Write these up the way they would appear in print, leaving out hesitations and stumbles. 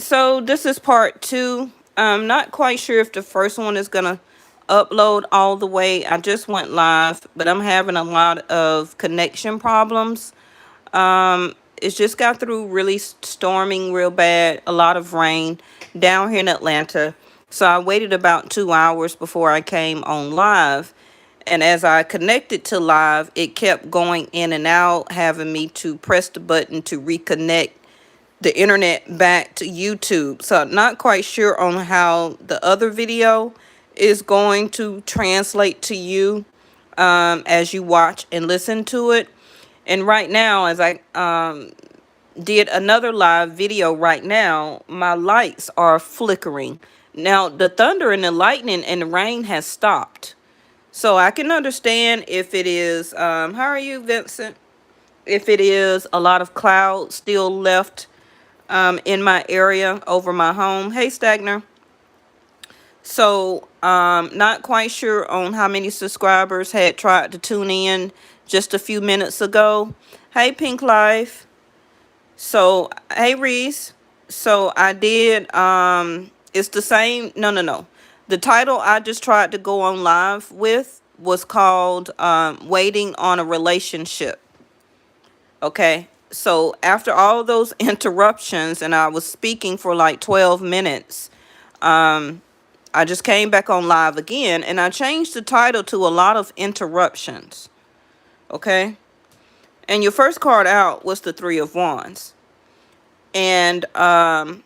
So this is part two. I'm not quite sure if the first one is gonna upload all the way. I just went live, but I'm having a lot of connection problems. It's just got through really storming real bad, a lot of rain down here in Atlanta. So I waited about 2 hours before I came on live. And as I connected to live, it kept going in and out, having me to press the button to reconnect the internet back to YouTube. So I'm not quite sure on how the other video is going to translate to you as you watch and listen to it. And right now, as I did another live video right now, my lights are flickering. Now, the thunder and the lightning and the rain has stopped. So I can understand if it is, how are you, Vincent? If it is a lot of clouds still left in my area over my home. Hey, Stagner. So, not quite sure on how many subscribers had tried to tune in just a few minutes ago. Hey, Pink Life. So, hey, Reese. So, I did, it's the same. No. The title I just tried to go on live with was called Waiting on a Relationship. Okay. So after all those interruptions, and I was speaking for like 12 minutes, I just came back on live again, and I changed the title to A Lot of Interruptions. Okay. And your first card out was the Three of Wands. And some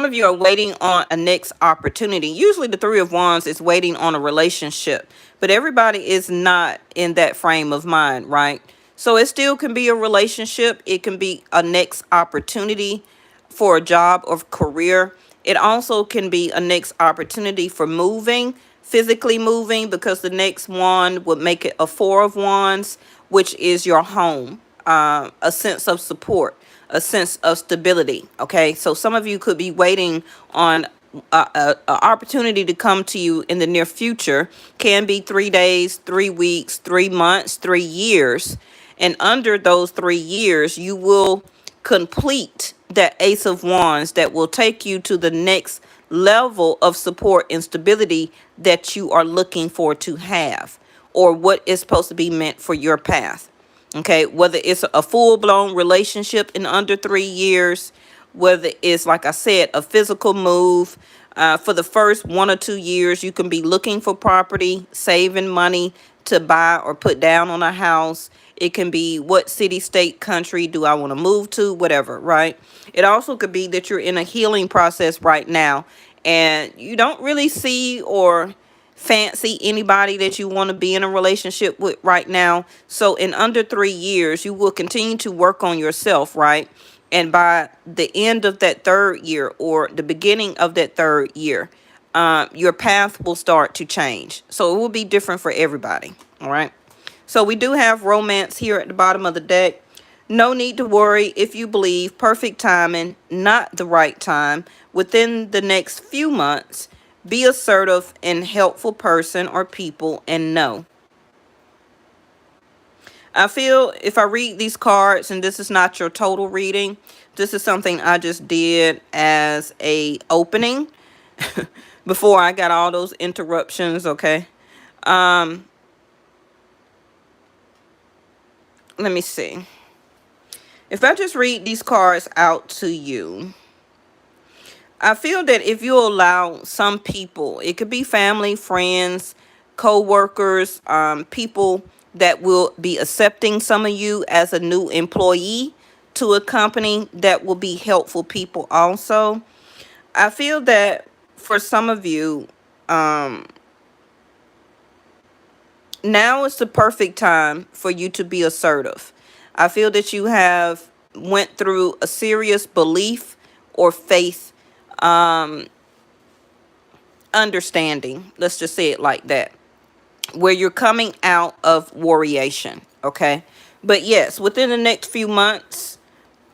of you are waiting on a next opportunity. Usually the Three of Wands is waiting on a relationship, but everybody is not in that frame of mind, right? So it still can be a relationship. It can be a next opportunity for a job or career. It also can be a next opportunity for moving, physically moving, because the next one would make it a Four of Wands, which is your home, a sense of support, a sense of stability. Okay, so some of you could be waiting on a opportunity to come to you in the near future. Can be 3 days, 3 weeks, 3 months, 3 years. And under those 3 years, you will complete that Ace of Wands that will take you to the next level of support and stability that you are looking for to have, or what is supposed to be meant for your path. Okay, whether it's a full-blown relationship in under 3 years, whether it's, like I said, a physical move. For the first 1 or 2 years, you can be looking for property, saving money to buy or put down on a house. It can be what city, state, country do I want to move to, whatever, right? It also could be that you're in a healing process right now, and you don't really see or fancy anybody that you want to be in a relationship with right now. So in under 3 years, you will continue to work on yourself, right? And by the end of that 3rd year, or the beginning of that 3rd year, your path will start to change. So it will be different for everybody. All right. So we do have romance here at the bottom of the deck. No need to worry if you believe perfect timing, not the right time. Within the next few months, be assertive and helpful person or people, and know. I feel if I read these cards, and this is not your total reading, this is something I just did as a opening before I got all those interruptions, okay? Let me see. If I just read these cards out to you, I feel that if you allow some people, it could be family, friends, co-workers, people that will be accepting some of you as a new employee to a company, that will be helpful people also. I feel that for some of you, now is the perfect time for you to be assertive. I feel that you have went through a serious belief or faith understanding, let's just say it like that, where you're coming out of warriation. Okay, but yes, within the next few months,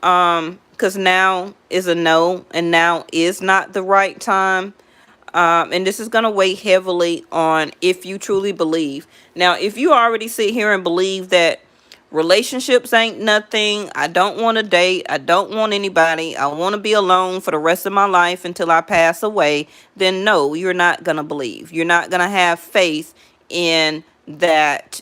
because now is a no, and now is not the right time. And this is going to weigh heavily on if you truly believe. Now, if you already sit here and believe that relationships ain't nothing, I don't want to date, I don't want anybody, I want to be alone for the rest of my life until I pass away, then no, you're not going to believe. You're not going to have faith in that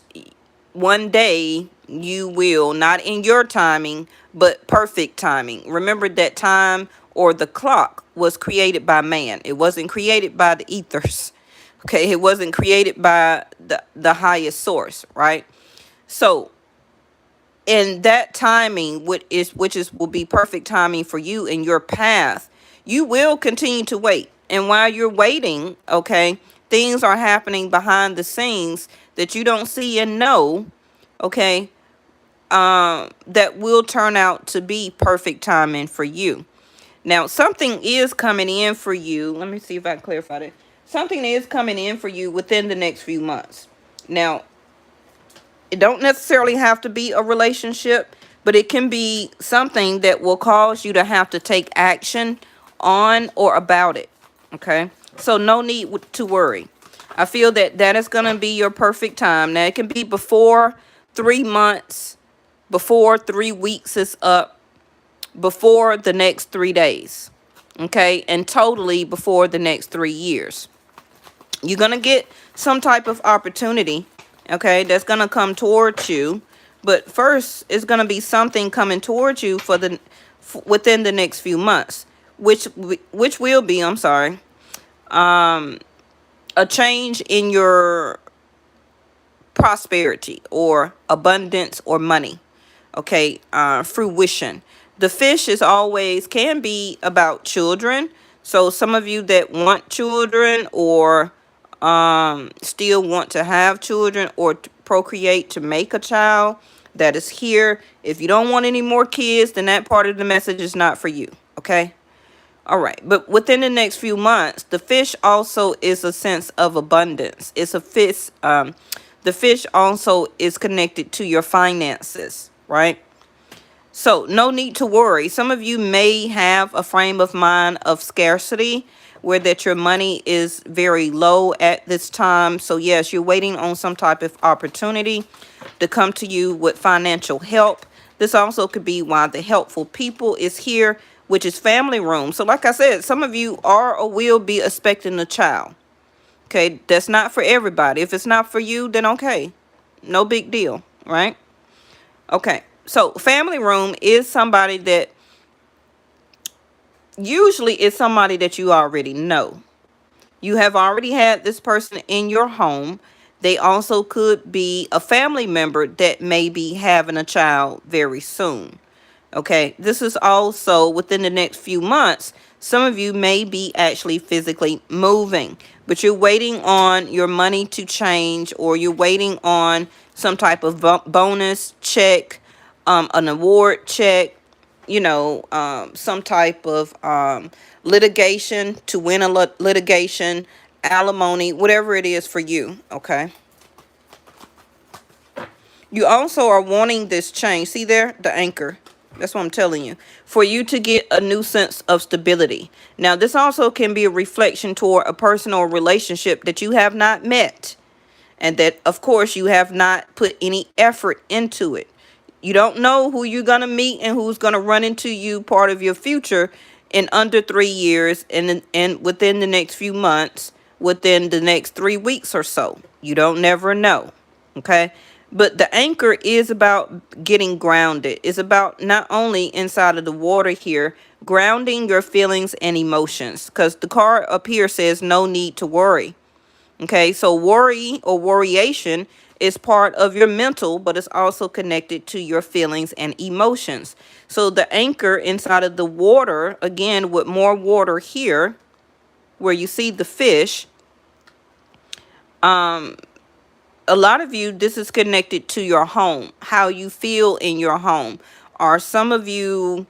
one day you will, not in your timing, but perfect timing. Remember that time or the clock was created by man. It wasn't created by the ethers. Okay, it wasn't created by the highest source, right? So in that timing, which is will be perfect timing for you in your path, you will continue to wait. And while you're waiting, okay, things are happening behind the scenes that you don't see and know, okay, that will turn out to be perfect timing for you. Now, something is coming in for you. Let me see if I can clarify that. Something is coming in for you within the next few months. Now, it don't necessarily have to be a relationship, but it can be something that will cause you to have to take action on or about it. Okay? So no need to worry. I feel that that is going to be your perfect time. Now, it can be before 3 months, before 3 weeks is up, before the next 3 days. Okay? And totally before the next 3 years. You're going to get some type of opportunity, okay, that's going to come towards you. But first, it's going to be something coming towards you within the next few months, which will be, I'm sorry, a change in your prosperity or abundance or money, okay, fruition. The fish can be about children. So some of you that want children or still want to have children or to procreate to make a child, that is here. If you don't want any more kids, then that part of the message is not for you. Okay. All right. But within the next few months, the fish also is a sense of abundance. It's a fish. The fish also is connected to your finances. Right. So no need to worry. Some of you may have a frame of mind of scarcity where that your money is very low at this time. So yes, you're waiting on some type of opportunity to come to you with financial help. This also could be why the helpful people is here, which is family room. So like I said, some of you are or will be expecting a child. Okay, that's not for everybody. If it's not for you, then okay. No big deal, right? Okay. So family room is somebody that usually is somebody that you already know. You have already had this person in your home. They also could be a family member that may be having a child very soon. Okay, this is also within the next few months. Some of you may be actually physically moving, but you're waiting on your money to change, or you're waiting on some type of bonus check, an award check, some type of litigation, to win a litigation, alimony, whatever it is for you. Okay. You also are wanting this change. See there, the anchor. That's what I'm telling you. For you to get a new sense of stability. Now, this also can be a reflection toward a person or relationship that you have not met. And that, of course, you have not put any effort into it. You don't know who you're going to meet and who's going to run into you part of your future in under 3 years and within the next few months, within the next 3 weeks or so. You don't never know. Okay. But the anchor is about getting grounded. It's about not only inside of the water here, grounding your feelings and emotions. Because the card up here says no need to worry. Okay, so worry or worryation is part of your mental, but it's also connected to your feelings and emotions. So the anchor inside of the water, again, with more water here, where you see the fish, a lot of you, this is connected to your home, how you feel in your home. Are some of you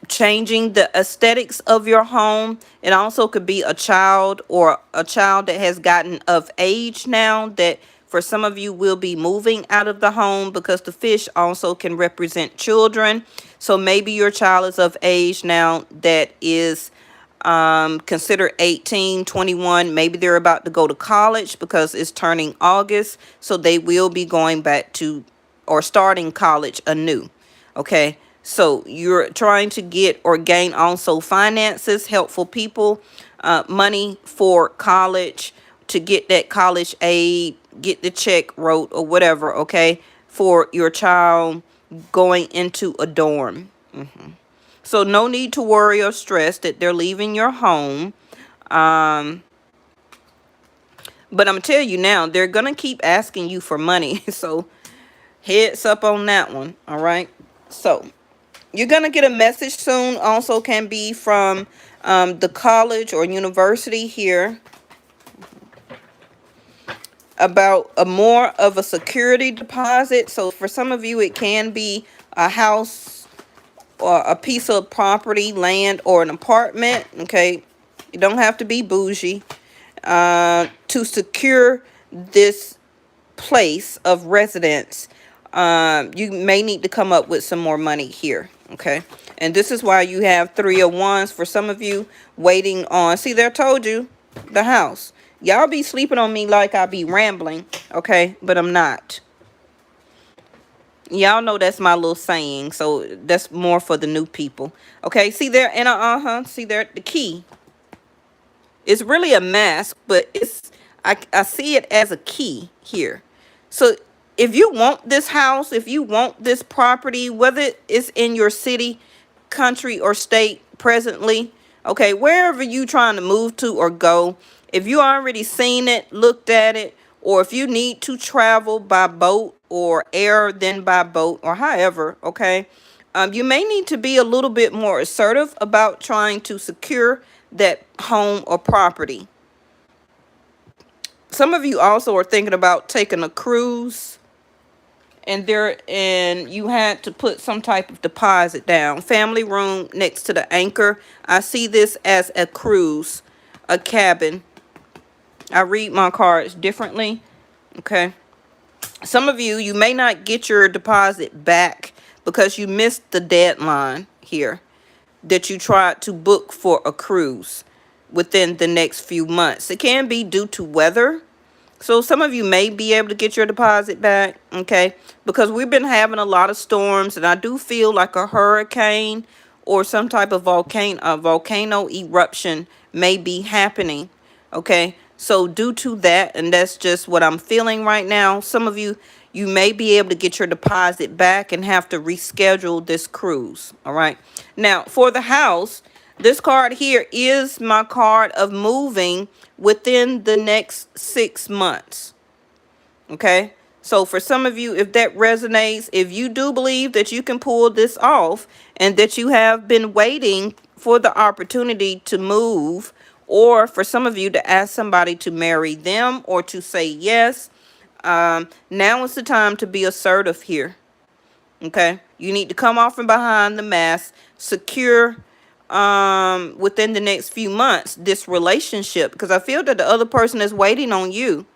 changing the aesthetics of your home? It also could be a child or a child that has gotten of age now, that for some of you will be moving out of the home, because the fish also can represent children. So maybe your child is of age now that is considered 18, 21. Maybe they're about to go to college because it's turning August. So they will be going back to or starting college anew. Okay, so you're trying to get or gain also finances, helpful people, money for college, to get that college aid, get the check wrote or whatever, okay, for your child going into a dorm. So no need to worry or stress that they're leaving your home. Um, but I'm gonna tell you now, they're gonna keep asking you for money. So heads up on that one. All right. So you're gonna get a message soon. Also can be from the college or university here about a more of a security deposit. So for some of you, it can be a house or a piece of property, land, or an apartment. Okay, you don't have to be bougie to secure this place of residence. You may need to come up with some more money here. Okay, and this is why you have 3 of Wands for some of you waiting on. See, there, told you, the house. Y'all be sleeping on me like I be rambling, okay, but I'm not. Y'all know that's my little saying, so that's more for the new people. Okay, see there, and see there, the key. It's really a mask, but I see it as a key here. So if you want this house, if you want this property, whether it's in your city, country, or state presently, okay, wherever you trying to move to or go, if you already seen it, looked at it, or if you need to travel by boat or air than by boat or however, okay, you may need to be a little bit more assertive about trying to secure that home or property. Some of you also are thinking about taking a cruise, and you had to put some type of deposit down. Family room next to the anchor. I see this as a cruise, a cabin. I read my cards differently. Okay. Some of you, you may not get your deposit back because you missed the deadline here that you tried to book for a cruise within the next few months. It can be due to weather. So some of you may be able to get your deposit back, okay? Because we've been having a lot of storms, and I do feel like a hurricane or some type of volcano eruption may be happening, okay? So due to that, and that's just what I'm feeling right now, some of you, you may be able to get your deposit back and have to reschedule this cruise, all right? Now, for the house, this card here is my card of moving within the next 6 months. Okay. So for some of you, if that resonates, if you do believe that you can pull this off and that you have been waiting for the opportunity to move, or for some of you to ask somebody to marry them or to say yes, now is the time to be assertive here. Okay. You need to come off from behind the mask, secure within the next few months this relationship, because I feel that the other person is waiting on you.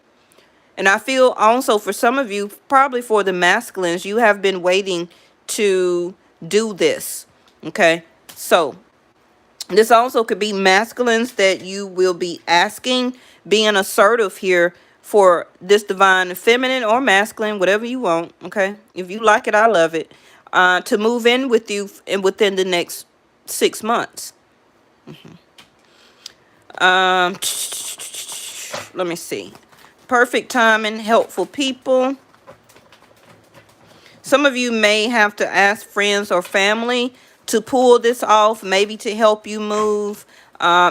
And I feel also for some of you, probably for the masculines, you have been waiting to do this. Okay, so this also could be masculines that you will be asking, being assertive here for this divine feminine or masculine, whatever you want. Okay, if you like it, I love it. To move in with you and within the next 6 months. Let me see. Perfect timing, helpful people. Some of you may have to ask friends or family to pull this off, maybe to help you move,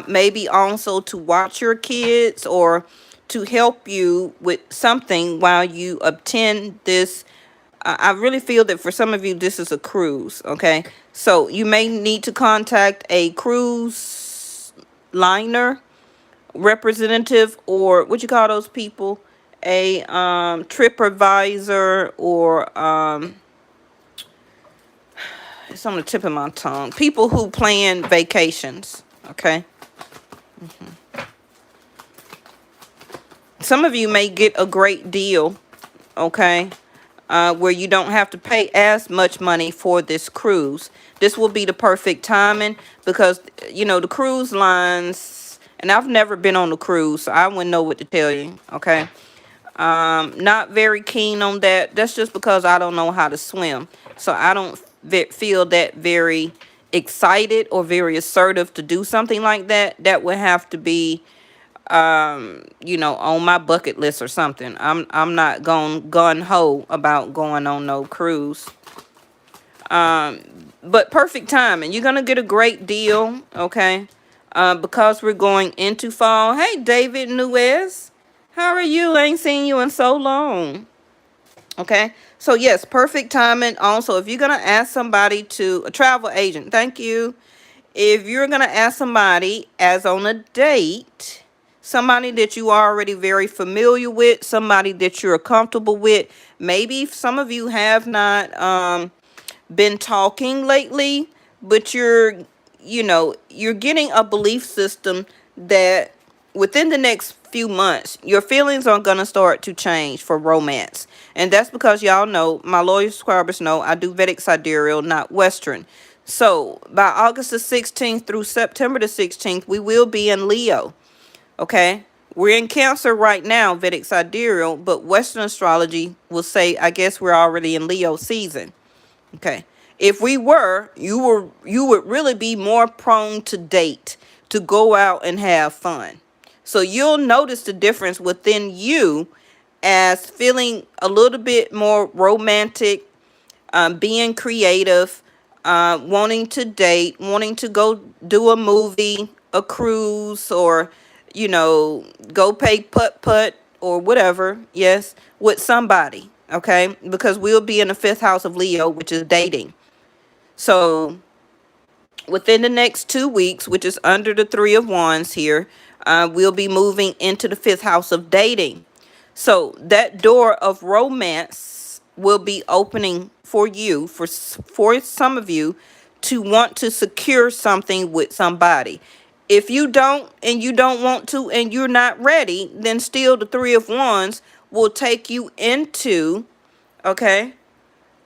maybe also to watch your kids or to help you with something while you obtain this. I really feel that for some of you, this is a cruise, okay? So you may need to contact a cruise liner representative, or what you call those people, a trip advisor, or it's on the tip of my tongue, people who plan vacations, okay? Some of you may get a great deal, okay, where you don't have to pay as much money for this cruise. This will be the perfect timing because, you know, the cruise lines, and I've never been on a cruise, so I wouldn't know what to tell you, okay? Not very keen on that. That's just because I don't know how to swim. So I don't feel that very excited or very assertive to do something like that. That would have to be on my bucket list or something. I'm not going gun ho about going on no cruise. But perfect timing. You're gonna get a great deal, okay? Because we're going into fall. Hey, David Nuez, how are you? I ain't seen you in so long. Okay, so yes, perfect timing. Also, if you're gonna ask somebody to a travel agent, thank you. If you're gonna ask somebody as on a date, somebody that you are already very familiar with, somebody that you're comfortable with, maybe some of you have not been talking lately, but you're getting a belief system that within the next few months your feelings are going to start to change for romance. And that's because y'all know, my loyal subscribers know, I do Vedic sidereal, not Western. So by August the 16th through September the 16th, we will be in Leo. Okay, we're in Cancer right now, Vedic sidereal, but Western astrology will say, I guess we're already in Leo season. Okay. If we were, you would really be more prone to date, to go out and have fun. So you'll notice the difference within you as feeling a little bit more romantic, being creative, wanting to date, wanting to go do a movie, a cruise, or, go play putt-putt or whatever, yes, with somebody, okay? Because we'll be in the 5th house of Leo, which is dating. So within the next 2 weeks, which is under the 3 of Wands here, we'll be moving into the 5th house of dating. So that door of romance will be opening for you, for some of you, to want to secure something with somebody. If you don't, and you don't want to, and you're not ready, then still the 3 of Wands will take you into, okay,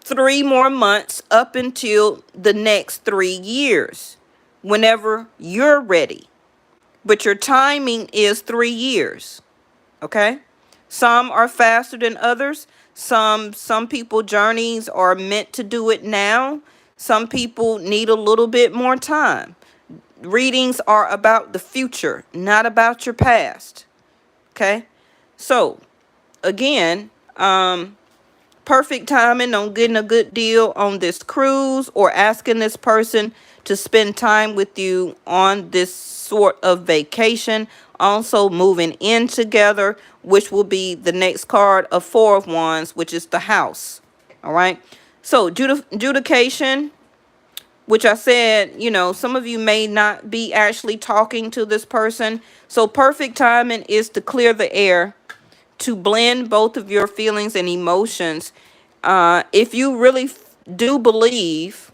3 more months up until the next 3 years, whenever you're ready. But your timing is 3 years. Okay? Some are faster than others. Some people journeys are meant to do it now. Some people need a little bit more time. Readings are about the future, not about your past. Okay? So, again, perfect timing on getting a good deal on this cruise, or asking this person to spend time with you on this sort of vacation. Also moving in together, which will be the next card of 4 of Wands, which is the house. All right. So judication, which I said, some of you may not be actually talking to this person. So perfect timing is to clear the air, to blend both of your feelings and emotions. If you really do believe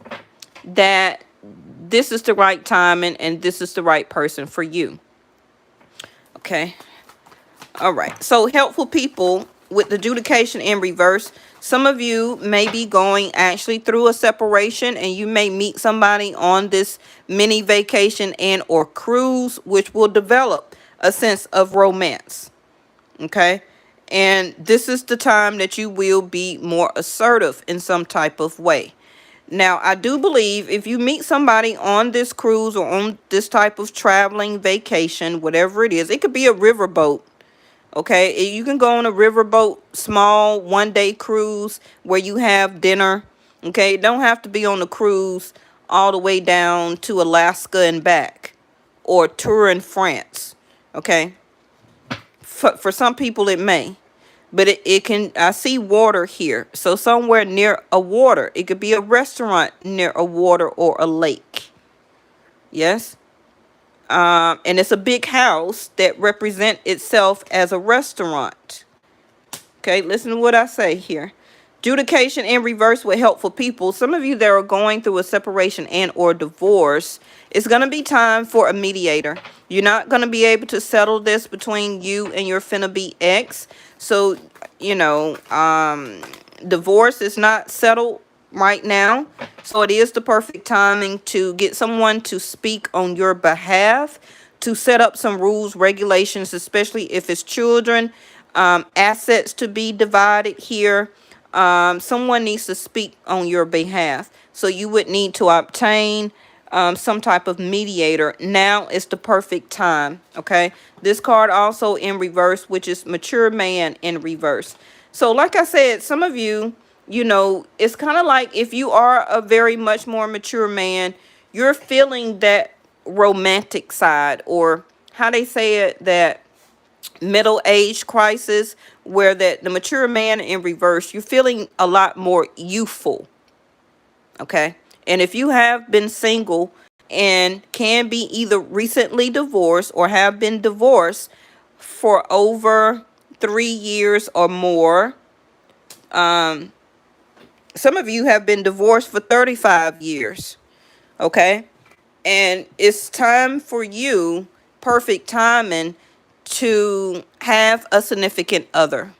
that this is the right timing and this is the right person for you. Okay. All right. So helpful people with the judication in reverse. Some of you may be going actually through a separation, and you may meet somebody on this mini vacation and or cruise, which will develop a sense of romance. Okay. And this is the time that you will be more assertive in some type of way. Now, I do believe if you meet somebody on this cruise or on this type of traveling vacation, whatever it is, it could be a riverboat. Okay, you can go on a riverboat, small 1-day cruise where you have dinner. Okay, it don't have to be on the cruise all the way down to Alaska and back, or tour in France. Okay, for some people it may, but it can, I see water here. So somewhere near a water, it could be a restaurant near a water or a lake. Yes. And it's a big house that represents itself as a restaurant. Okay, listen to what I say here. Judication in reverse with helpful people. Some of you that are going through a separation and or divorce, it's going to be time for a mediator. You're not going to be able to settle this between you and your finna be ex. So, divorce is not settled right now. So it is the perfect timing to get someone to speak on your behalf, to set up some rules, regulations, especially if it's children. assets to be divided here. Someone needs to speak on your behalf. So you would need to obtain some type of mediator. Now is the perfect time. Okay. This card also in reverse, which is mature man in reverse. So like I said, some of you, it's kind of like if you are a very much more mature man, you're feeling that romantic side, or how they say it, that middle age crisis, where that the mature man in reverse, you're feeling a lot more youthful. Okay. And if you have been single and can be either recently divorced or have been divorced for over 3 years or more, some of you have been divorced for 35 years. Okay. And it's time for you, perfect timing, to have a significant other.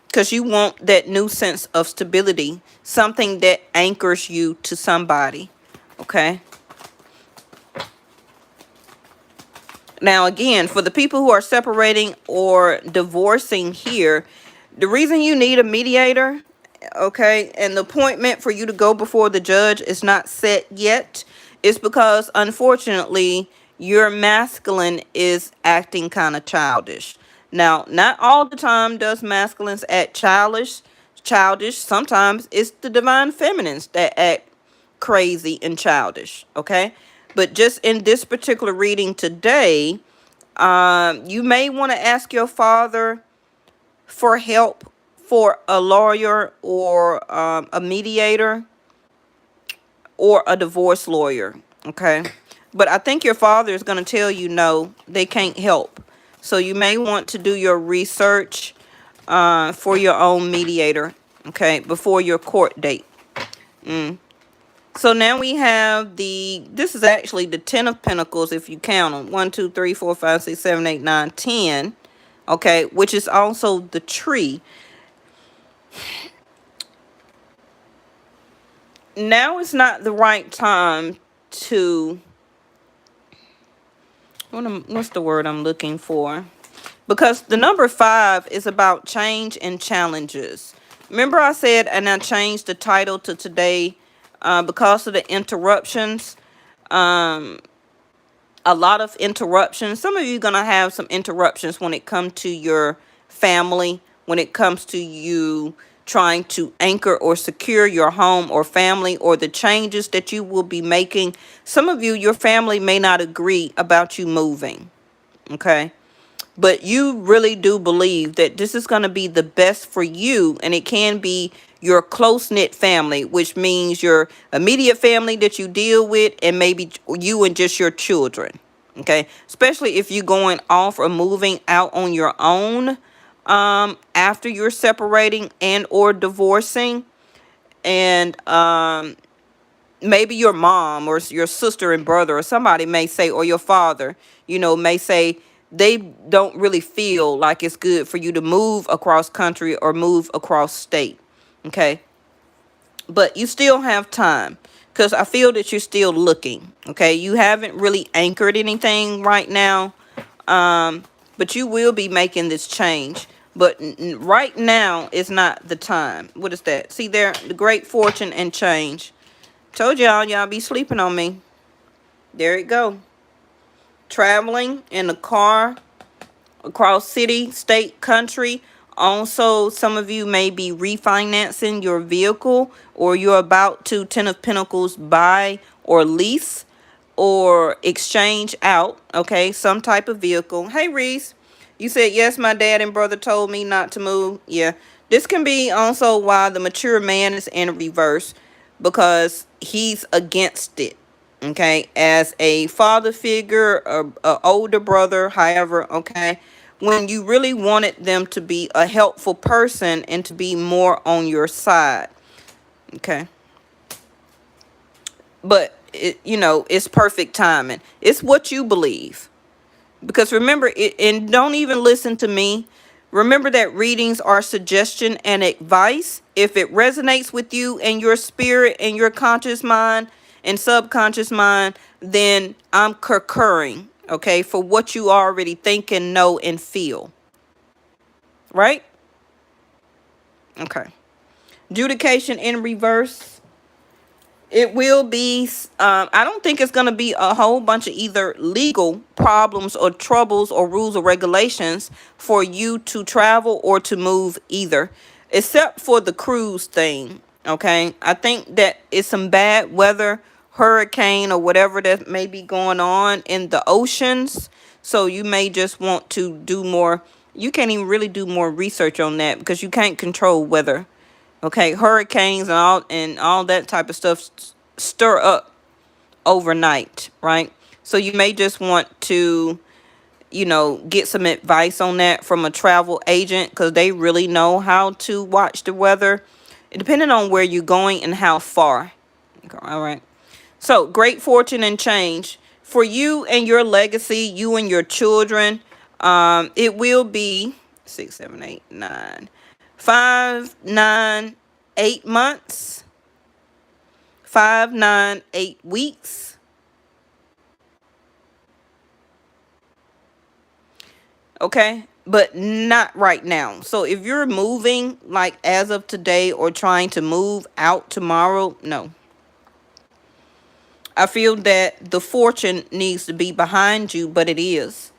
Because you want that new sense of stability, something that anchors you to somebody. Okay. Now, again, for the people who are separating or divorcing here, the reason you need a mediator, okay, and the appointment for you to go before the judge is not set yet, is because, unfortunately, your masculine is acting kind of childish. Now, not all the time does masculines act childish. Sometimes it's the divine feminines that act crazy and childish, okay? But just in this particular reading today, you may want to ask your father for help for a lawyer or a mediator or a divorce lawyer, okay? But I think your father is going to tell you no, they can't help. So you may want to do your research for your own mediator, okay, before your court date. So now we have this is actually the 10 of Pentacles, if you count them. 1, 2, 3, 4, 5, 6, 7, 8, 9, 10. Okay, which is also the tree. Now is not the right time to, what's the word I'm looking for? Because the number 5 is about change and challenges. Remember I said, and I changed the title to today because of the interruptions. A lot of interruptions. Some of you are going to have some interruptions when it comes to your family, when it comes to you trying to anchor or secure your home or family, or the changes that you will be making. Some of you, your family may not agree about you moving. Okay. But you really do believe that this is going to be the best for you, and it can be your close-knit family, which means your immediate family that you deal with, and maybe you and just your children. Okay, especially if you're going off or moving out on your own after you're separating and or divorcing, and maybe your mom or your sister and brother or somebody may say, or your father, may say, they don't really feel like it's good for you to move across country or move across state. Okay. But you still have time, because I feel that you're still looking. Okay. You haven't really anchored anything right now. But you will be making this change. But right now is not the time. What is that? See there, the great fortune and change. Told y'all be sleeping on me. There it go. Traveling in a car across city, state, country. Also, some of you may be refinancing your vehicle, or you're about to, 10 of Pentacles, buy or lease or exchange out, okay, some type of vehicle. Hey, Reese, you said, yes, my dad and brother told me not to move. Yeah, this can be also why the mature man is in reverse, because he's against it. Okay, as a father figure, a older brother, however, okay, when you really wanted them to be a helpful person and to be more on your side. Okay. But it's perfect timing. It's what you believe. Because remember, and don't even listen to me. Remember that readings are suggestion and advice. If it resonates with you and your spirit and your conscious mind and subconscious mind, then I'm concurring okay, for what you already think and know and feel, right? Okay. Adjudication in reverse. It will be, I don't think it's going to be a whole bunch of either legal problems or troubles or rules or regulations for you to travel or to move either, except for the cruise thing. Okay. I think that it's some bad weather, hurricane or whatever that may be going on in the oceans. So you may just want to do more. You can't even really do more research on that because you can't control weather. Okay, hurricanes and all that type of stuff stir up overnight, right? So you may just want to, get some advice on that from a travel agent because they really know how to watch the weather, depending on where you're going and how far. Okay, all right. So great fortune and change for you and your legacy, you and your children. It will be 6, 7, 8, 9. 5, 9, 8 months, 5, 9, 8 weeks. Okay, but not right now. So if you're moving like as of today or trying to move out tomorrow, no. I feel that the fortune needs to be behind you, but it is.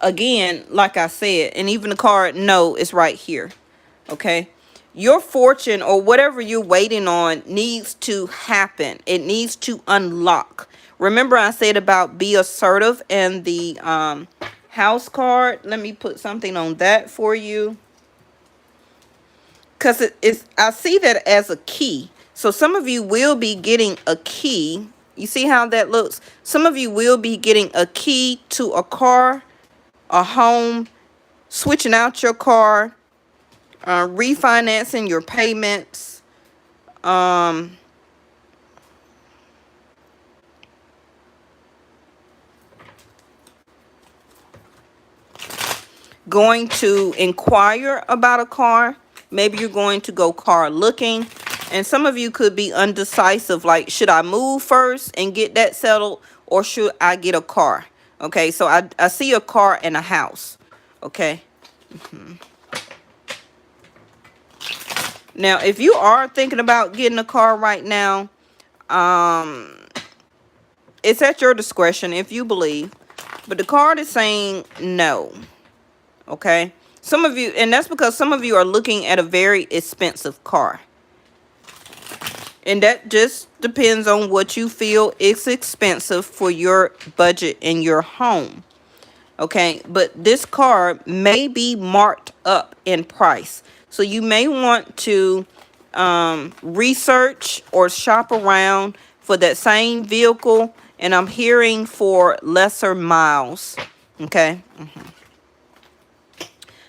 Again, like I said, and even the card no is right here. Okay, your fortune or whatever you're waiting on needs to happen. It needs to unlock. Remember I said about be assertive and the house card. Let me put something on that for you, because it's, I see that as a key. So some of you will be getting a key. You see how that looks? Some of you will be getting a key to a car, a home, switching out your car, refinancing your payments, going to inquire about a car. Maybe you're going to go car looking. And some of you could be undecisive, like, should I move first and get that settled, or should I get a car? Okay, so I see a car and a house. Okay. Now, if you are thinking about getting a car right now, it's at your discretion if you believe. But the card is saying no. Okay. Some of you, and that's because some of you are looking at a very expensive car. And that just depends on what you feel is expensive for your budget in your home. Okay. But this car may be marked up in price. So you may want to research or shop around for that same vehicle. And I'm hearing for lesser miles. Okay.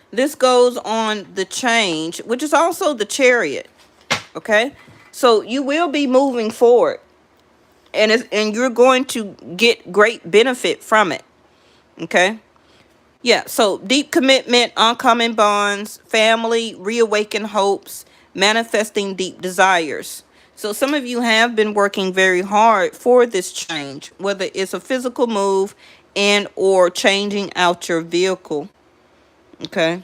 This goes on the change, which is also the Chariot. Okay. So you will be moving forward. And you're going to get great benefit from it. Okay. Yeah, so deep commitment, oncoming bonds, family, reawaken hopes, manifesting deep desires. So some of you have been working very hard for this change, whether it's a physical move and or changing out your vehicle. Okay.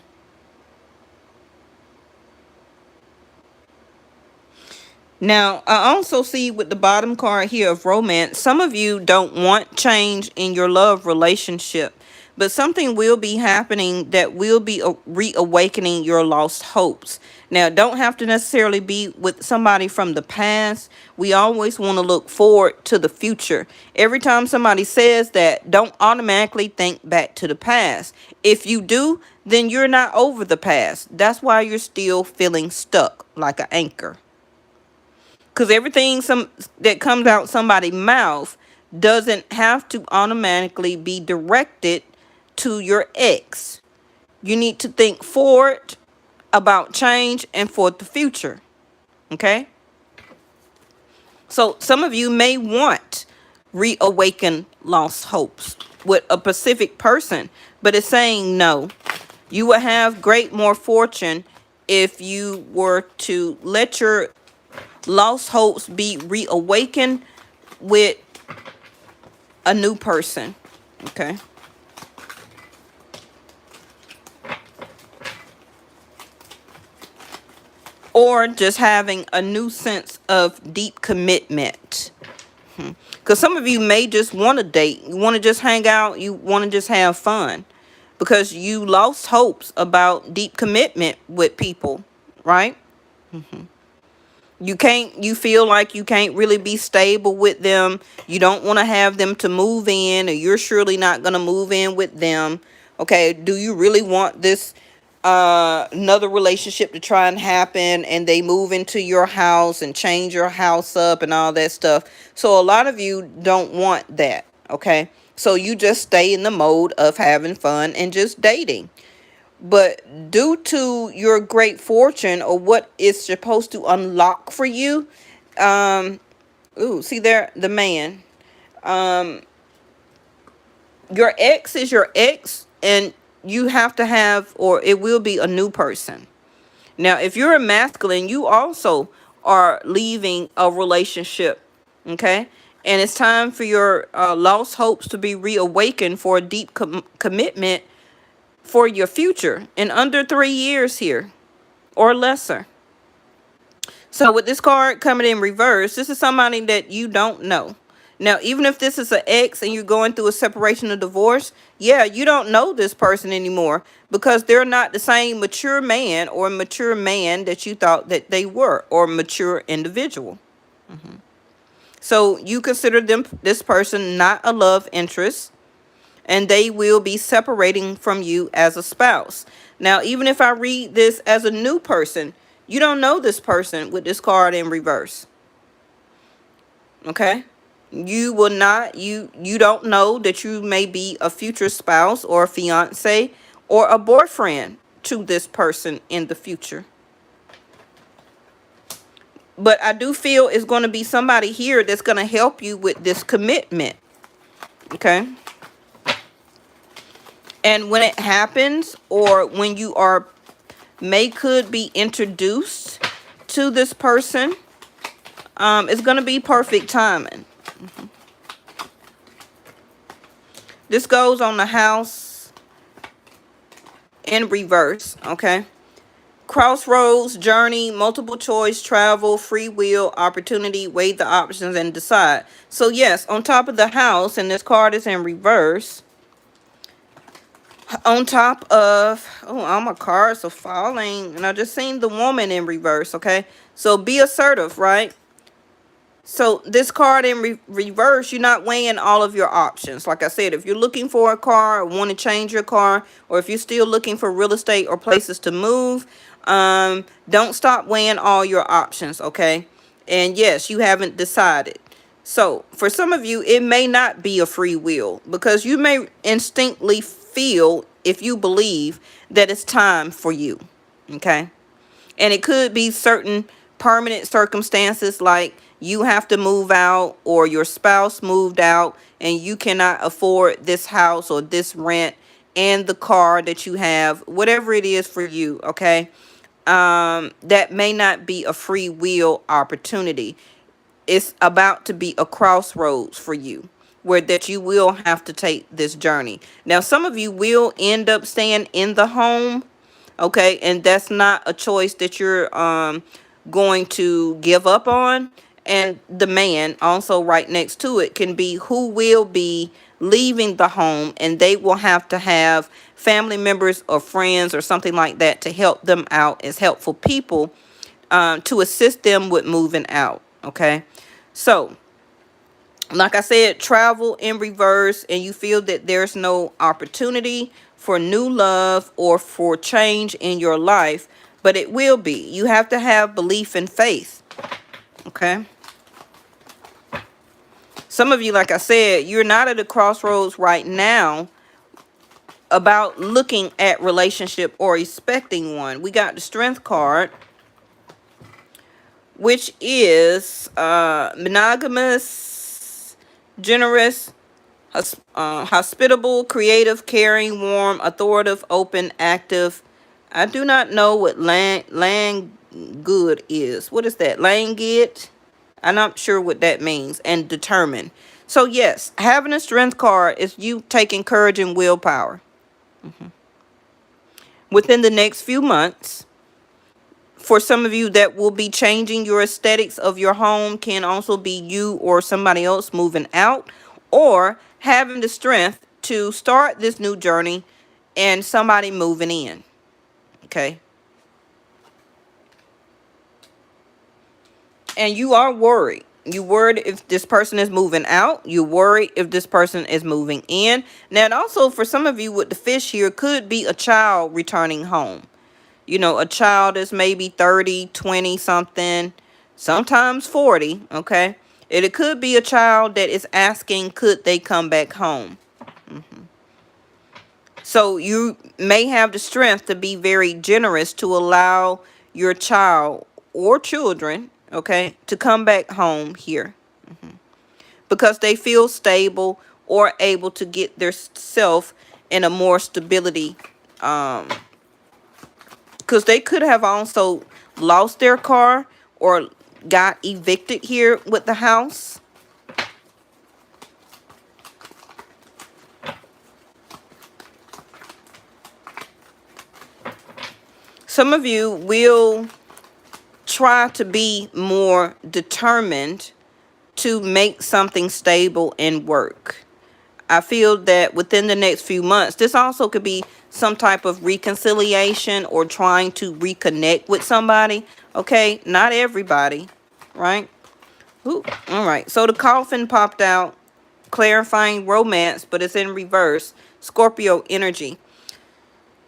Now, I also see with the bottom card here of romance, some of you don't want change in your love relationship. But something will be happening that will be reawakening your lost hopes. Now, don't have to necessarily be with somebody from the past. We always want to look forward to the future. Every time somebody says that, don't automatically think back to the past. If you do, then you're not over the past. That's why you're still feeling stuck like an anchor. Because everything that comes out somebody's mouth doesn't have to automatically be directed to your ex. You need to think forward about change and for the future. Okay? So some of you may want reawaken lost hopes with a specific person, but it's saying no. You will have great more fortune if you were to let your lost hopes be reawakened with a new person. Okay. Or just having a new sense of deep commitment. Because some of you may just want to date. You want to just hang out. You want to just have fun. Because you lost hopes about deep commitment with people, right? You feel like you can't really be stable with them. You don't want to have them to move in, or you're surely not going to move in with them. Okay, do you really want this another relationship to try and happen, and they move into your house and change your house up and all that stuff? So a lot of you don't want that. Okay, so you just stay in the mode of having fun and just dating. But due to your great fortune, or what is supposed to unlock for you, see there, the man, your ex is your ex, and you have to have, or it will be a new person. Now, if you're a masculine, you also are leaving a relationship, okay? And it's time for your lost hopes to be reawakened for a deep commitment for your future in under 3 years here, or lesser. So with this card coming in reverse, this is somebody that you don't know. Now, even if this is an ex and you're going through a separation or divorce, yeah, you don't know this person anymore, because they're not the same mature man or mature man that you thought that they were, or mature individual. So you consider this person not a love interest, and they will be separating from you as a spouse. Now, even if I read this as a new person, you don't know this person with this card in reverse. Okay? You will not, you don't know that you may be a future spouse or a fiance or a boyfriend to this person in the future. But I do feel it's going to be somebody here that's going to help you with this commitment. Okay? And when it happens, or when you could be introduced to this person, it's going to be perfect timing. This goes on the house in reverse, okay? Crossroads, journey, multiple choice, travel, free will, opportunity, weigh the options and decide. So yes, on top of the house, and this card is in reverse, on top of, all my cards are falling, and I just seen the woman in reverse, okay? So be assertive, right? So this card in reverse, you're not weighing all of your options. Like I said, if you're looking for a car, or want to change your car, or if you're still looking for real estate or places to move, don't stop weighing all your options, okay? And yes, you haven't decided. So for some of you, it may not be a free will, because you may instinctively feel, if you believe, that it's time for you, okay? And it could be certain permanent circumstances, like you have to move out, or your spouse moved out and you cannot afford this house or this rent and the car that you have, whatever it is for you, okay? That may not be a free will opportunity. It's about to be a crossroads for you, where that you will have to take this journey. Now, some of you will end up staying in the home, okay? And that's not a choice that you're going to give up on. And the man also right next to it can be who will be leaving the home, and they will have to have family members or friends or something like that to help them out as helpful people, to assist them with moving out, okay? So like I said, travel in reverse, and you feel that there's no opportunity for new love or for change in your life, but it will be. You have to have belief and faith, okay? Some of you, like I said, you're not at a crossroads right now about looking at relationship or expecting one. We got the Strength card, which is monogamous, generous, hospitable, creative, caring, warm, authoritative, open, active. I do not know what good is. What is that? Languid? I'm not sure what that means. And determined. So yes, having a strength card is you taking courage and willpower. Within the next few months, for some of you, that will be changing your aesthetics of your home. Can also be you or somebody else moving out, or having the strength to start this new journey and somebody moving in. Okay. And you are worried. You worried if this person is moving out. You worry if this person is moving in. Now, and also for some of you with the fish here, could be a child returning home. You know, a child is maybe 30, 20 something, sometimes 40, okay? And it could be a child that is asking, could they come back home? So you may have the strength to be very generous to allow your child or children, okay, to come back home here. Because they feel stable or able to get their self in a more stability, because they could have also lost their car or got evicted here with the house. Some of you will try to be more determined to make something stable and work. I feel that within the next few months, this also could be some type of reconciliation or trying to reconnect with somebody. Okay, not everybody, right? Ooh, all right, so the coffin popped out, clarifying romance, but it's in reverse. Scorpio energy.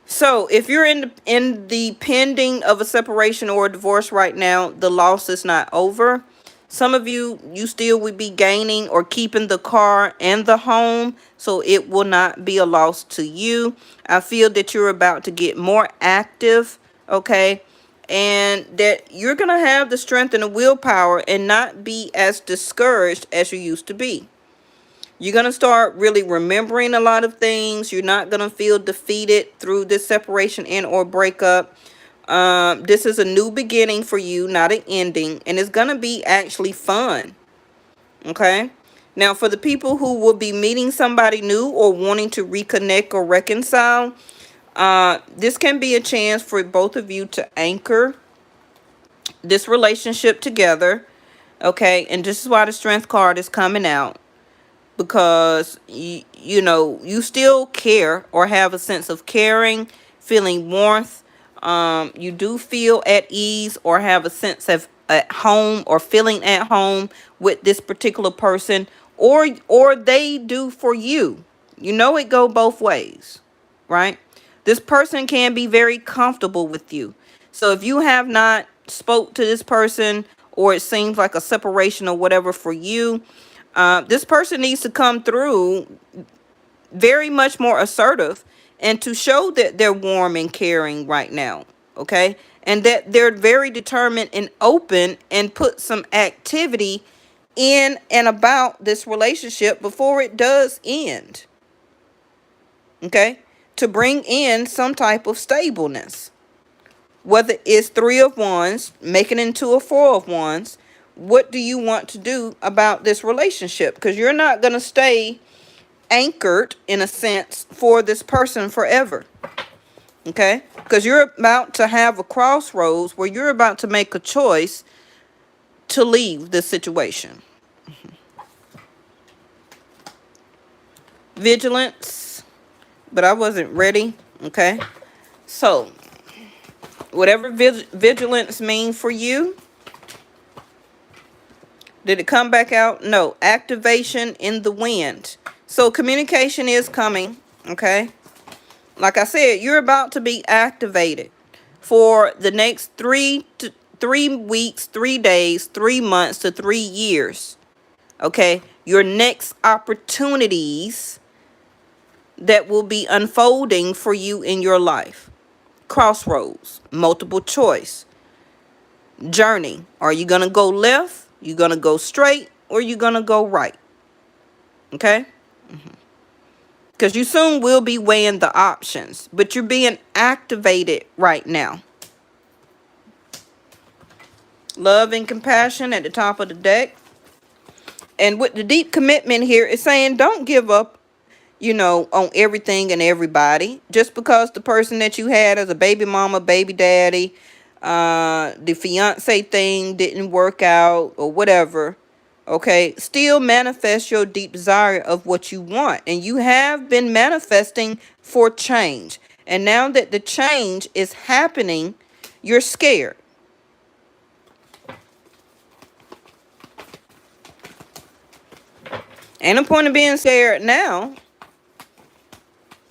So if you're in the pending of a separation or a divorce right now, the loss is not over. Some of you still would be gaining or keeping the car and the home, so it will not be a loss to you. I feel that you're about to get more active, okay? And that you're going to have the strength and the willpower and not be as discouraged as you used to be. You're going to start really remembering a lot of things. You're not going to feel defeated through this separation and or breakup. This is a new beginning for you, not an ending. And it's going to be actually fun. Okay. Now, for the people who will be meeting somebody new or wanting to reconnect or reconcile, this can be a chance for both of you to anchor this relationship together. Okay. And this is why the strength card is coming out. Because you know you still care or have a sense of caring, feeling warmth. You do feel at ease or have a sense of at home or feeling at home with this particular person, or they do for you. You know it go both ways, right? This person can be very comfortable with you. So if you have not spoke to this person, or it seems like a separation or whatever for you, this person needs to come through very much more assertive and to show that they're warm and caring right now. Okay. And that they're very determined and open and put some activity in and about this relationship before it does end. Okay. To bring in some type of stableness. Whether it's 3 of Wands, making it into a 4 of Wands, what do you want to do about this relationship? Because you're not going to stay anchored, in a sense, for this person forever. Okay? Because you're about to have a crossroads where you're about to make a choice to leave this situation. Vigilance. But I wasn't ready. Okay? So, whatever vigilance means for you. Did it come back out? No. Activation in the wind. So communication is coming. Okay. Like I said, you're about to be activated for the next 3 weeks, 3 days, 3 months to 3 years. Okay. Your next opportunities that will be unfolding for you in your life. Crossroads, multiple choice, journey. Are you going to go left? You going to go straight, or you going to go right? Okay? Because you soon will be weighing the options, but you're being activated right now. Love and compassion at the top of the deck. And with the deep commitment here, it's saying don't give up, on everything and everybody. Just because the person that you had as a baby mama, baby daddy, the fiance thing didn't work out or whatever, okay, still manifest your deep desire of what you want. And you have been manifesting for change. And now that the change is happening, you're scared. And the point of being scared now,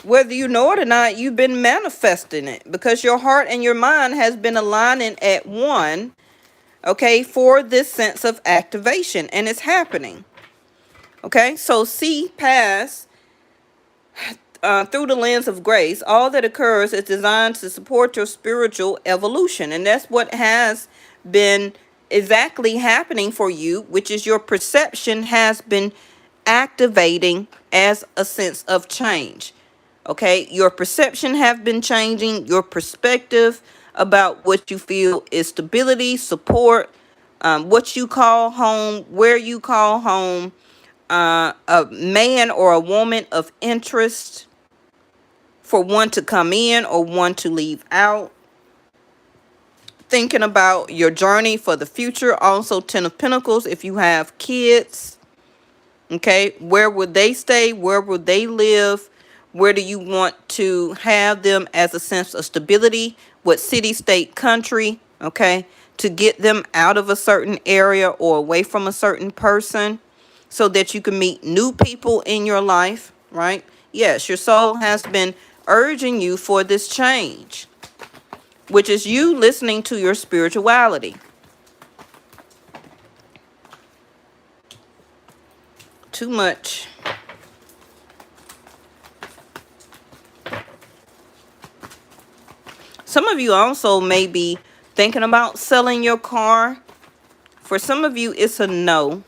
whether you know it or not, you've been manifesting it because your heart and your mind has been aligning at one, okay, for this sense of activation, and it's happening. Okay, so see past through the lens of grace. All that occurs is designed to support your spiritual evolution, and that's what has been exactly happening for you, which is your perception has been activating as a sense of change. Okay, your perception have been changing, your perspective about what you feel is stability, support, what you call home, where you call home, a man or a woman of interest for one to come in or one to leave out. Thinking about your journey for the future. Also, Ten of Pentacles, if you have kids, okay, where would they stay? Where would they live? Where do you want to have them as a sense of stability? What city, state, country, okay, to get them out of a certain area or away from a certain person so that you can meet new people in your life, right? Yes, your soul has been urging you for this change, which is you listening to your spirituality. Too much. Some of you also may be thinking about selling your car. For some of you, it's a no.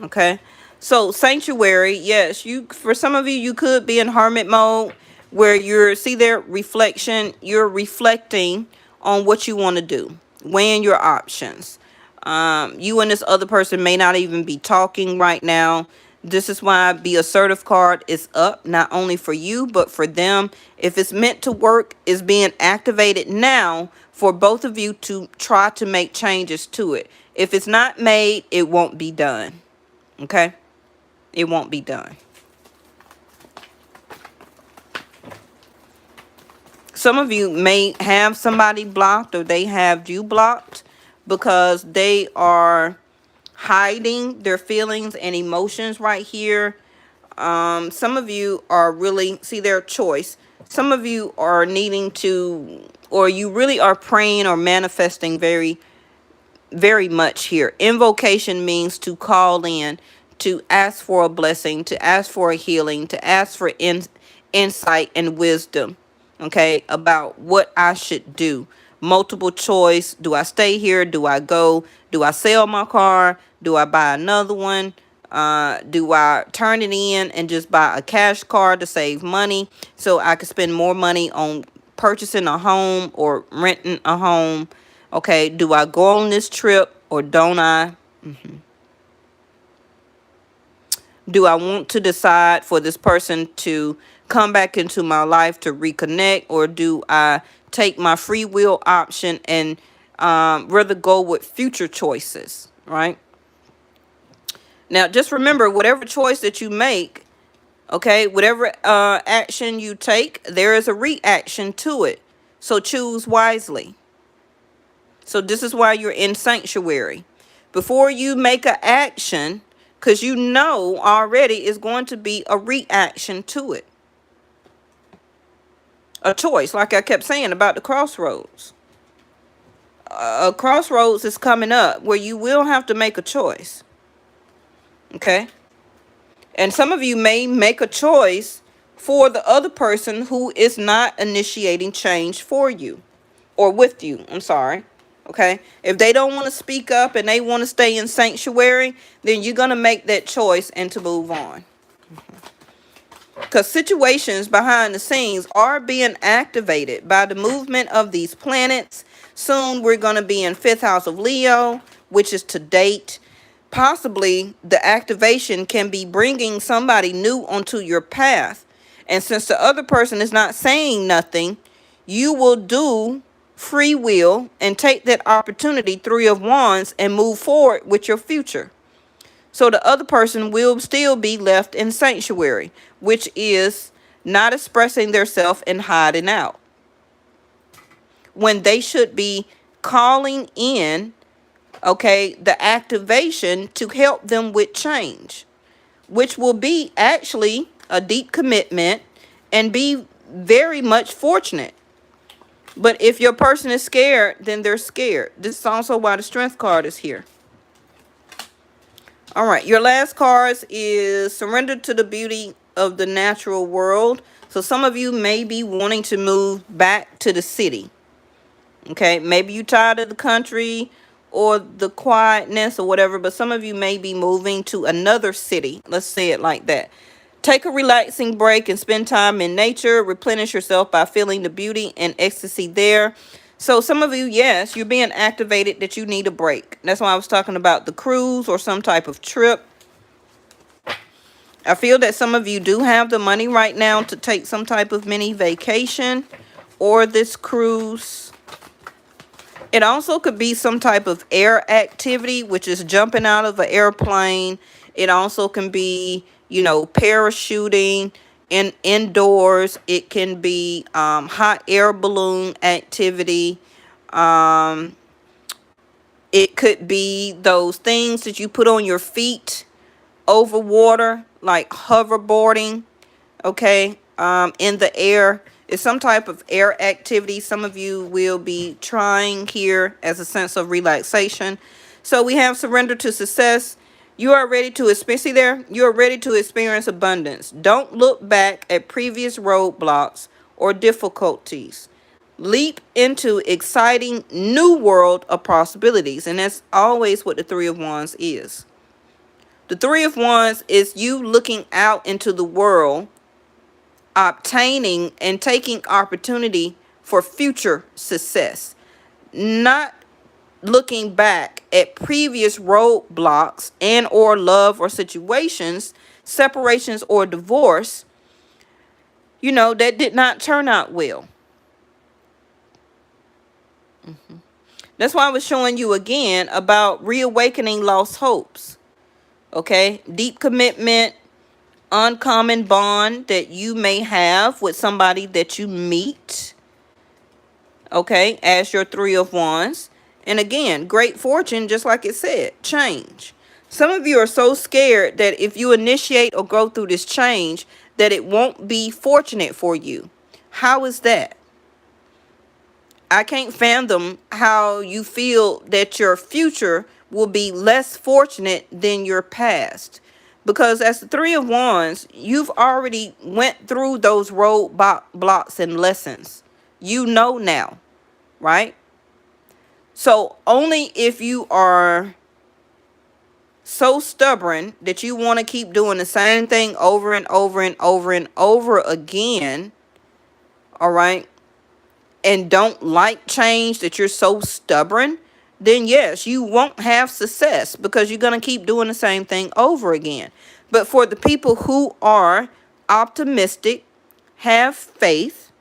Okay. So sanctuary, yes, for some of you, you could be in hermit mode where see their reflection, you're reflecting on what you want to do, weighing your options. You and this other person may not even be talking right now. This is why Be Assertive card is up, not only for you, but for them. If it's meant to work, it's being activated now for both of you to try to make changes to it. If it's not made, it won't be done. Okay? It won't be done. Some of you may have somebody blocked or they have you blocked because they are hiding their feelings and emotions right here. Some of you are really, see their choice. Some of you are needing to, or you really are praying or manifesting very, very much here. Invocation means to call in, to ask for a blessing, to ask for a healing, to ask for insight and wisdom, okay, about what I should do. Multiple choice. Do I stay here? Do I go? Do I sell my car? Do I buy another one? Do I turn it in and just buy a cash card to save money so I can spend more money on purchasing a home or renting a home? Okay, do I go on this trip or don't I? Do I want to decide for this person to come back into my life to reconnect, or do I take my free will option and rather go with future choices, right? Now, just remember, whatever choice that you make, okay, whatever action you take, there is a reaction to it. So choose wisely. So this is why you're in sanctuary. Before you make an action, because you know already is going to be a reaction to it. A choice, like I kept saying about the crossroads. A crossroads is coming up where you will have to make a choice. Okay? And some of you may make a choice for the other person who is not initiating change for you. Or with you, I'm sorry. Okay? If they don't want to speak up and they want to stay in sanctuary, then you're going to make that choice and to move on. Because situations behind the scenes are being activated by the movement of these planets. Soon we're going to be in 5th house of Leo, which is to date. possibly the activation can be bringing somebody new onto your path. And since the other person is not saying nothing, you will do free will and take that opportunity, Three of Wands, and move forward with your future. So the other person will still be left in sanctuary, which is not expressing themselves and hiding out, when they should be calling in, okay, the activation to help them with change, which will be actually a deep commitment and be very much fortunate. But if your person is scared, then they're scared. This is also why the Strength card is here. All right, your last cards is surrender to the beauty of the natural world. So some of you may be wanting to move back to the city. Okay, maybe you're tired of the country or the quietness or whatever, but some of you may be moving to another city. Let's say it like that. Take a relaxing break and spend time in nature. Replenish yourself by feeling the beauty and ecstasy there. So some of you, yes, you're being activated that you need a break. That's why I was talking about the cruise or some type of trip. I feel that some of you do have the money right now to take some type of mini vacation or this cruise. It also could be some type of air activity, which is jumping out of an airplane. It also can be, you know, parachuting indoors. It can be hot air balloon activity. It could be those things that you put on your feet over water, like hoverboarding, okay, in the air. It's some type of air activity some of you will be trying here as a sense of relaxation. So we have surrender to success. You are ready to experience, see there, you are ready to experience abundance. Don't look back at previous roadblocks or difficulties. Leap into exciting new world of possibilities. And that's always what the Three of Wands is. The Three of Wands is you looking out into the world, obtaining and taking opportunity for future success, not looking back at previous roadblocks and or love or situations, separations or divorce, you know, that did not turn out well. That's why I was showing you again about reawakening lost hopes. Okay, deep commitment, uncommon bond that you may have with somebody that you meet, okay, as your Three of Wands. And again, great fortune, just like it said, change. Some of you are so scared that if you initiate or go through this change, that it won't be fortunate for you. How is that? I can't fathom how you feel that your future will be less fortunate than your past. Because as the Three of Wands, you've already went through those roadblocks and lessons. You know now, right? So only if you are so stubborn that you want to keep doing the same thing over and over and over and over again, all right, and don't like change, that you're so stubborn, then yes, you won't have success because you're going to keep doing the same thing over again. But for the people who are optimistic, have faith,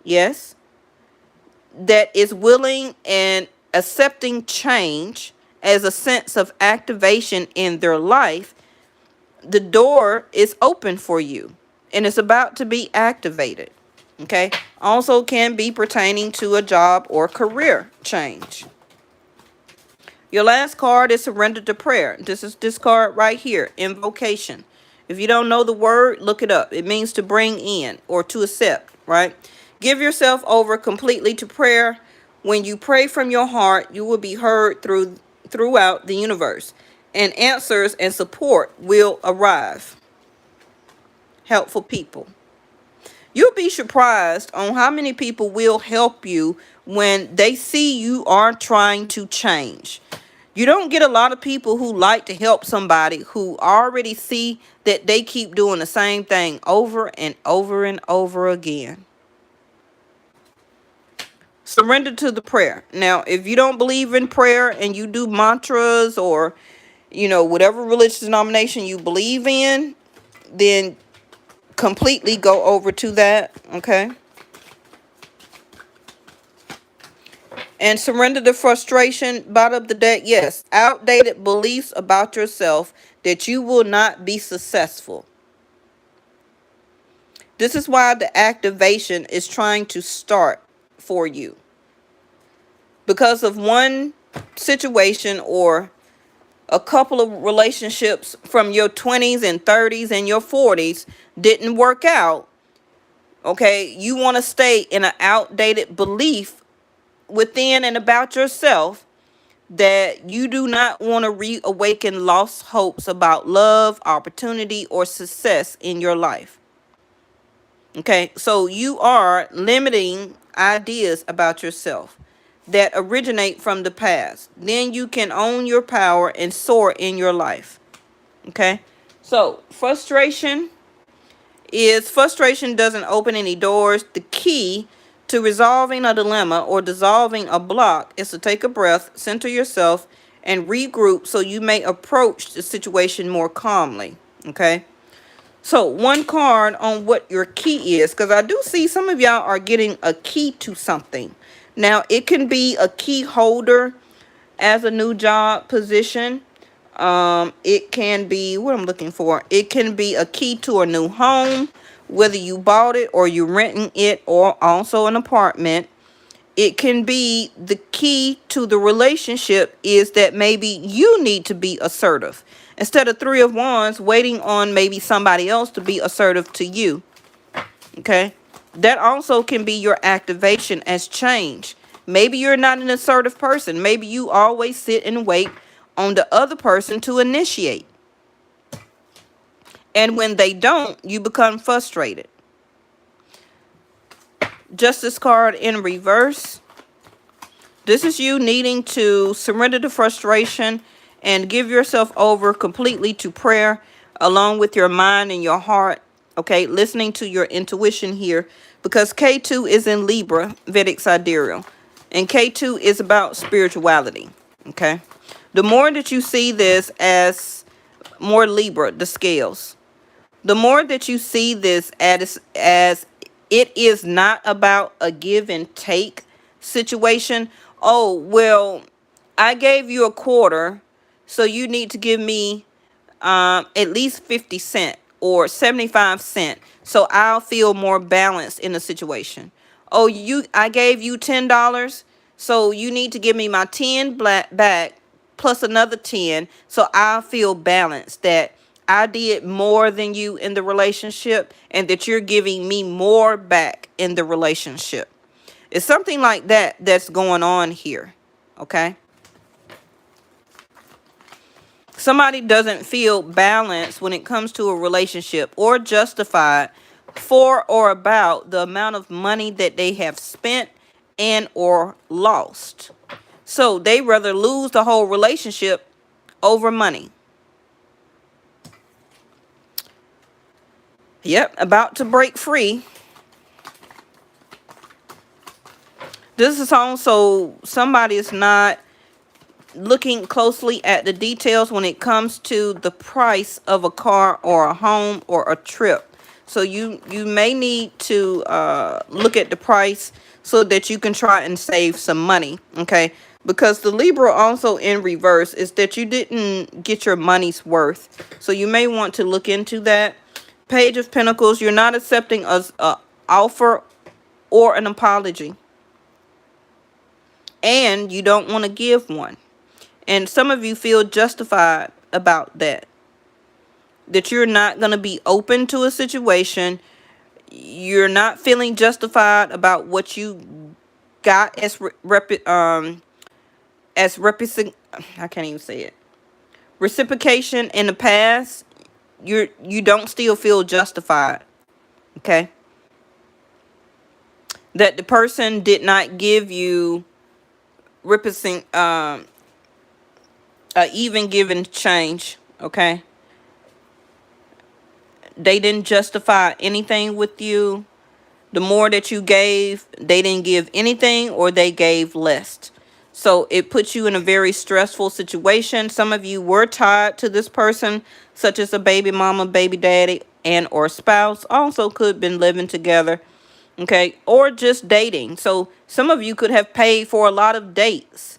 yes, that is willing and accepting change as a sense of activation in their life, the door is open for you and it's about to be activated. Okay, also can be pertaining to a job or career change. Your last card is surrender to prayer. This is this card right here, invocation. If you don't know the word, look it up. It means to bring in or to accept, right? Give yourself over completely to prayer. When you pray from your heart, you will be heard throughout the universe, and answers and support will arrive. Helpful people. You'll be surprised on how many people will help you when they see you are trying to change. You don't get a lot of people who like to help somebody who already see that they keep doing the same thing over and over and over again. Surrender to the prayer. Now, if you don't believe in prayer and you do mantras or, whatever religious denomination you believe in, then completely go over to that, okay? And surrender the frustration. Bottom of the deck, yes. Outdated beliefs about yourself that you will not be successful. This is why the activation is trying to start for you. Because of one situation or a couple of relationships from your 20s and 30s and your 40s didn't work out, okay, you want to stay in an outdated belief within and about yourself that you do not want to reawaken lost hopes about love, opportunity, or success in your life. Okay, so you are limiting ideas about yourself that originate from the past. Then you can own your power and soar in your life. Okay, so frustration doesn't open any doors. The key to resolving a dilemma or dissolving a block is to take a breath, center yourself, and regroup so you may approach the situation more calmly. Okay, so one card on what your key is, because I do see some of y'all are getting a key to something. Now, it can be a key holder as a new job position. It can be, what I'm looking for, it can be a key to a new home, whether you bought it or you're renting it, or also an apartment. It can be the key to the relationship is that maybe you need to be assertive. Instead of Three of Wands waiting on maybe somebody else to be assertive to you. Okay. That also can be your activation as change. Maybe you're not an assertive person. Maybe you always sit and wait on the other person to initiate. And when they don't, you become frustrated. Justice card in reverse. This is you needing to surrender to frustration and give yourself over completely to prayer along with your mind and your heart. Okay, listening to your intuition here, because K2 is in Libra, Vedic Sidereal. And K2 is about spirituality. Okay, the more that you see this as more Libra, the scales, the more that you see this as it is not about a give and take situation. Oh, well, I gave you a quarter, so you need to give me at least 50 cents or 75 cents, so I'll feel more balanced in the situation. Oh, I gave you $10, so you need to give me my 10 back plus another 10, so I'll feel balanced that I did more than you in the relationship and that you're giving me more back in the relationship. It's something like that that's going on here. Okay. Somebody doesn't feel balanced when it comes to a relationship or justified for or about the amount of money that they have spent and or lost. So they rather lose the whole relationship over money. Yep, about to break free. This is also somebody is not looking closely at the details when it comes to the price of a car or a home or a trip. So you may need to look at the price so that you can try and save some money. Okay, because the Libra also in reverse is that you didn't get your money's worth, so you may want to look into that. Page of Pentacles, you're not accepting a offer or an apology, and you don't want to give one. And some of you feel justified about that. That you're not going to be open to a situation. You're not feeling justified about what you got as I can't even say it. Reciprocation in the past. You don't still feel justified. Okay. That the person did not give you even given change. Okay. They didn't justify anything with you. The more that you gave, they didn't give anything or they gave less. So it puts you in a very stressful situation. Some of you were tied to this person, such as a baby mama, baby daddy, and or spouse. Also could have been living together, okay, or just dating. So some of you could have paid for a lot of dates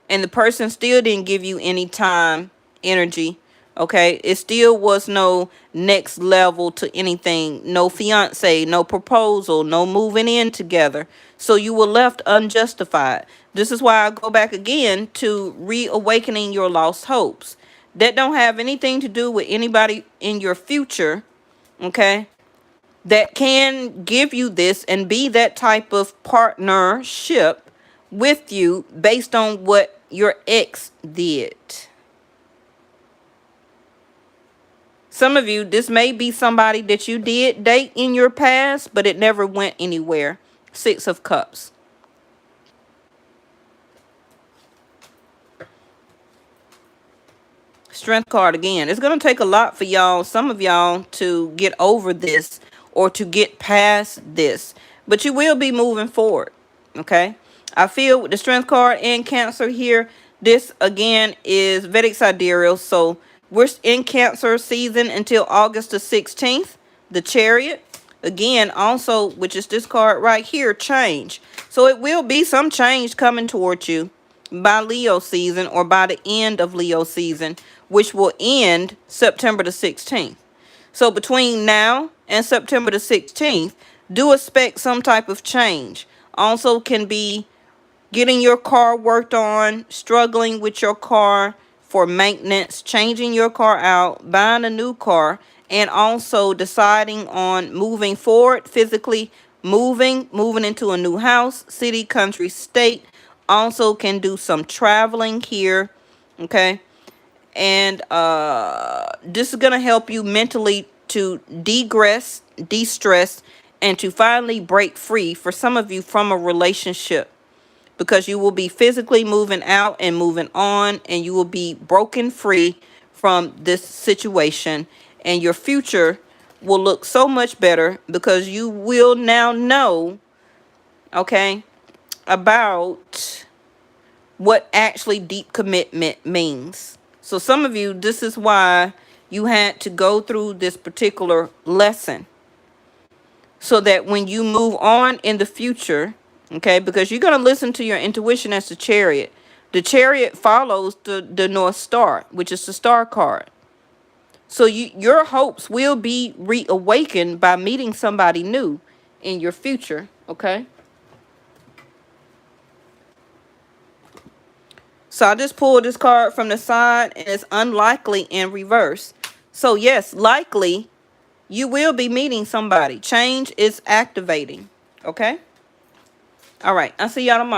and the person still didn't give you any time, energy, okay? It still was no next level to anything, no fiance, no proposal, no moving in together. So you were left unjustified. This is why I go back again to reawakening your lost hopes. That don't have anything to do with anybody in your future, okay? That can give you this and be that type of partnership with you based on what your ex did. Some of you, this may be somebody that you did date in your past, but it never went anywhere. 6 of Cups. Strength card again. It's going to take a lot for y'all, some of y'all, to get over this or to get past this. But you will be moving forward, okay? I feel with the Strength card and Cancer here, this again is Vedic Sidereal. So we're in Cancer season until August the 16th. The Chariot. Again, also, which is this card right here, change. So it will be some change coming towards you by Leo season or by the end of Leo season, which will end September the 16th. So between now and September the 16th, do expect some type of change. Also can be getting your car worked on, struggling with your car for maintenance, changing your car out, buying a new car, and also deciding on moving forward physically, moving into a new house, city, country, state. Also can do some traveling here, okay? And this is going to help you mentally to de-stress, and to finally break free for some of you from a relationship, because you will be physically moving out and moving on, and you will be broken free from this situation, and your future will look so much better because you will now know, okay, about what actually deep commitment means. So some of you, this is why you had to go through this particular lesson, so that when you move on in the future, okay, because you're going to listen to your intuition as the Chariot. The Chariot follows the North Star, which is the star card. So your hopes will be reawakened by meeting somebody new in your future, okay? So I just pulled this card from the side, and it's unlikely in reverse. So yes, likely you will be meeting somebody. Change is activating, okay? All right, I'll see y'all tomorrow.